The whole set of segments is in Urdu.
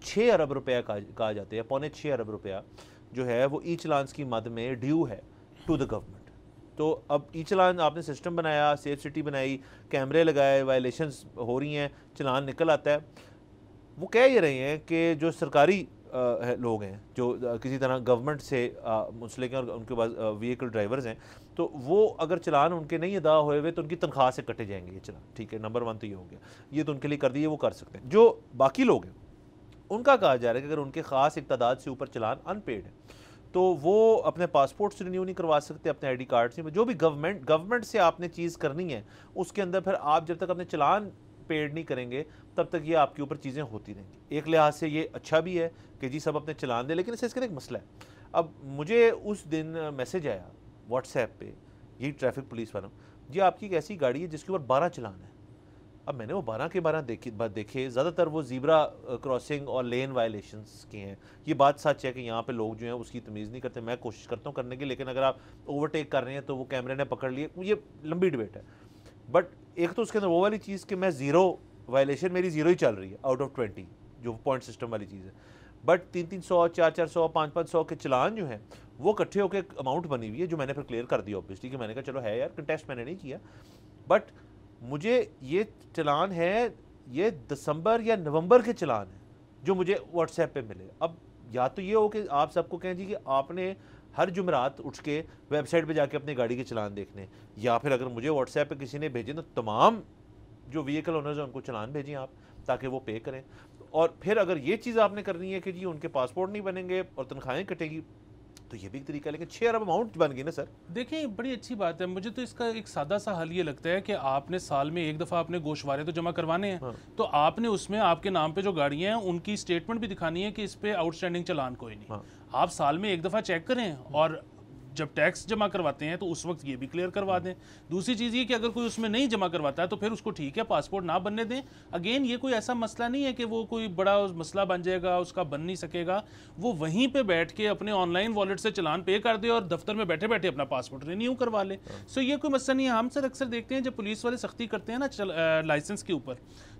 6 ارب روپیہ کہا جاتے ہیں، 6.25 ارب روپیہ جو ہے وہ ای چلانس کی مد میں ڈیو ہے ٹو دا گورنمنٹ۔ تو اب ای چلان آپ نے سسٹم بنایا، سیف سٹی بنائی، کیمرے لگائے، وائلیشنز ہو رہی ہیں، چلان نکل آتا ہے۔ وہ کہہ یہ رہے ہیں کہ جو سرکاری لوگ ہیں جو کسی طرح گورنمنٹ سے منسلک ہیں اور ان کے پاس وہیکل ڈرائیورز ہیں، تو وہ اگر چلان ان کے نہیں ادا ہوئے تو ان کی تنخواہ سے کٹے جائیں گے یہ چلان۔ ٹھیک ہے، نمبر 1 تو یہ ہو گیا، یہ تو ان کے لیے کر دیے، وہ کر سکتے ہیں۔ جو باقی لوگ ہیں ان کا کہا جا رہا ہے کہ اگر ان کے خاص ایک تعداد سے اوپر چلان ان پیڈ ہے تو وہ اپنے پاسپورٹ سے رینیو نہیں کروا سکتے، اپنے آئی ڈی کارڈ سے، جو بھی گورنمنٹ سے آپ نے چیز کرنی ہے اس کے اندر پھر آپ جب تک اپنے چلان پیڈ نہیں کریں گے تب تک یہ آپ کے اوپر چیزیں ہوتی رہیں گی۔ ایک لحاظ سے یہ اچھا بھی ہے کہ جی سب اپنے چلان دیں، لیکن اس کا ایک مسئلہ ہے۔ اب مجھے اس دن میسج آیا واٹس ایپ پہ، یہی ٹریفک پولیس والوں، جی آپ کی ایک ایسی گاڑی ہے جس کے اوپر 12 چلان ہیں۔ اب میں نے وہ 12 کے 12 دیکھے، زیادہ تر وہ زیبرا کراسنگ اور لین وائلیشنز کے ہیں۔ یہ بات سچ ہے کہ یہاں پہ لوگ جو ہیں اس کی تمیز نہیں کرتے، میں کوشش کرتا ہوں کرنے کی، لیکن اگر آپ اوورٹیک کر رہے ہیں تو وہ کیمرے نے پکڑ لیے، یہ لمبی ڈبیٹ ہے۔ بٹ ایک تو اس کے اندر وہ والی چیز کہ میں زیرو وائلیشن میری زیرو ہی چل رہی ہے آؤٹ آف 20، جو پوائنٹ سسٹم والی چیز ہے، بٹ 300 400 500 کے چلان جو ہیں وہ اکٹھے ہو کے ایک اماؤنٹ بنی ہوئی ہے جو میں نے پھر کلیئر کر دیا اوبیسلی، کہ میں نے کہا چلو ہے یار، کنٹیسٹ میں نے نہیں کیا، بٹ مجھے یہ چلان ہے، یہ دسمبر یا نومبر کے چلان ہیں جو مجھے واٹس ایپ پہ ملے۔ اب یا تو یہ ہو کہ آپ سب کو کہیں جی کہ آپ نے ہر جمعرات اٹھ کے ویب سائٹ پہ جا کے اپنی گاڑی کے چلان دیکھنے، یا پھر اگر مجھے واٹس ایپ پہ کسی نے بھیجے تو تمام جو وہیکل اونرز ہیں ان کو چلان بھیجیں آپ تاکہ وہ پے کریں۔ اور پھر اگر یہ چیز آپ نے کرنی ہے کہ جی ان کے پاسپورٹ نہیں بنیں گے اور تنخواہیں کٹیں گی تو یہ بھی ایک طریقہ ہے، لیکن 6 ارب اماؤنٹ بن گئی نا سر۔ دیکھیں بڑی اچھی بات ہے، مجھے تو اس کا ایک سادہ سا حل یہ لگتا ہے کہ آپ نے سال میں ایک دفعہ اپنے گوشوارے تو جمع کروانے ہیں، تو آپ نے اس میں آپ کے نام پہ جو گاڑیاں ہیں ان کی اسٹیٹمنٹ بھی دکھانی ہے کہ اس پہ آؤٹ اسٹینڈنگ چلان کوئی نہیں۔ آپ سال میں ایک دفعہ چیک کریں اور جب ٹیکس جمع کرواتے ہیں تو اس وقت یہ بھی کلیئر کروا دیں۔ دوسری چیز یہ کہ اگر کوئی اس میں نہیں جمع کرواتا ہے تو پھر اس کو ٹھیک ہے پاسپورٹ نہ بننے دیں۔ اگین یہ کوئی ایسا مسئلہ نہیں ہے کہ وہ کوئی بڑا مسئلہ بن جائے گا، اس کا بن نہیں سکے گا، وہ وہیں پہ بیٹھ کے اپنے آن لائن والیٹ سے چلان پے کر دے اور دفتر میں بیٹھے بیٹھے اپنا پاسپورٹ رینیو کروا لے۔ سو یہ کوئی مسئلہ نہیں ہے۔ ہم سر اکثر دیکھتے ہیں جب پولیس والے سختی کرتے ہیں نا لائسنس کے اوپر،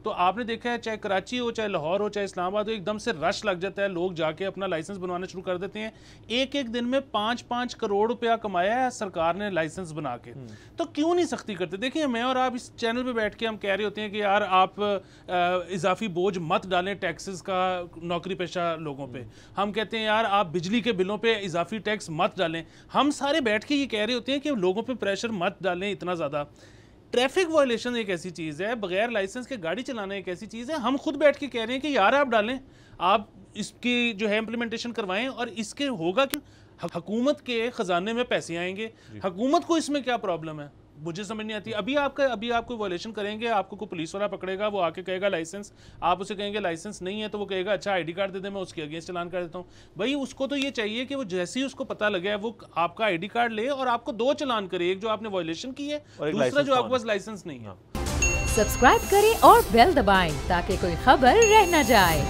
تو آپ نے دیکھا ہے چاہے کراچی ہو، چاہے لاہور ہو، چاہے اسلام آباد ہو، ایک دم سے رش لگ جاتا ہے، لوگ جا کے اپنا لائسنس بنوانا شروع کر دیتے ہیں۔ ایک دن میں 5 کروڑ روپیہ کمایا ہے سرکار نے لائسنس بنا کے، تو کیوں نہیں سختی کرتے؟ دیکھیں میں اور آپ اس چینل پہ بیٹھ کے ہم کہہ رہے ہوتے ہیں کہ یار آپ اضافی بوجھ مت ڈالیں ٹیکسز کا نوکری پیشہ لوگوں پہ، ہم کہتے ہیں یار آپ بجلی کے بلوں پہ اضافی ٹیکس مت ڈالیں، ہم سارے بیٹھ کے یہ کہہ رہے ہوتے ہیں کہ لوگوں پہ پریشر مت ڈالیں اتنا زیادہ۔ ٹریفک وائلیشن ایک ایسی چیز ہے، بغیر لائسنس کے گاڑی چلانا ایک ایسی چیز ہے، ہم خود بیٹھ کے کہہ رہے ہیں کہ یار آپ ڈالیں، آپ اس کی جو ہے امپلیمنٹیشن کروائیں، اور اس کے ہوگا کہ حکومت کے خزانے میں پیسے آئیں گے۔ حکومت کو اس میں کیا پرابلم ہے مجھے سمجھ نہیں آتی۔ ابھی آپ کوئی وائلیشن کریں گے، آپ کو کوئی پولیس والا پکڑے گا، وہ آ کے کہے گا لائسنس، آپ اسے کہیں گے لائسنس نہیں ہے تو وہ کہے گا اچھا آئی ڈی کارڈ دے دیں، میں اس کے اگینسٹ چلان کر دیتا ہوں۔ بھائی اس کو تو یہ چاہیے کہ وہ جیسے ہی اس کو پتہ لگا ہے وہ آپ کا آئی ڈی کارڈ لے اور آپ کو 2 چلان کرے، ایک جو آپ نے وائلیشن کی ہے، دوسرا جو آپ کے پاس لائسنس نہیں ہے۔ سبسکرائب کریں اور بیل دبائیں تاکہ کوئی خبر رہ نہ جائے۔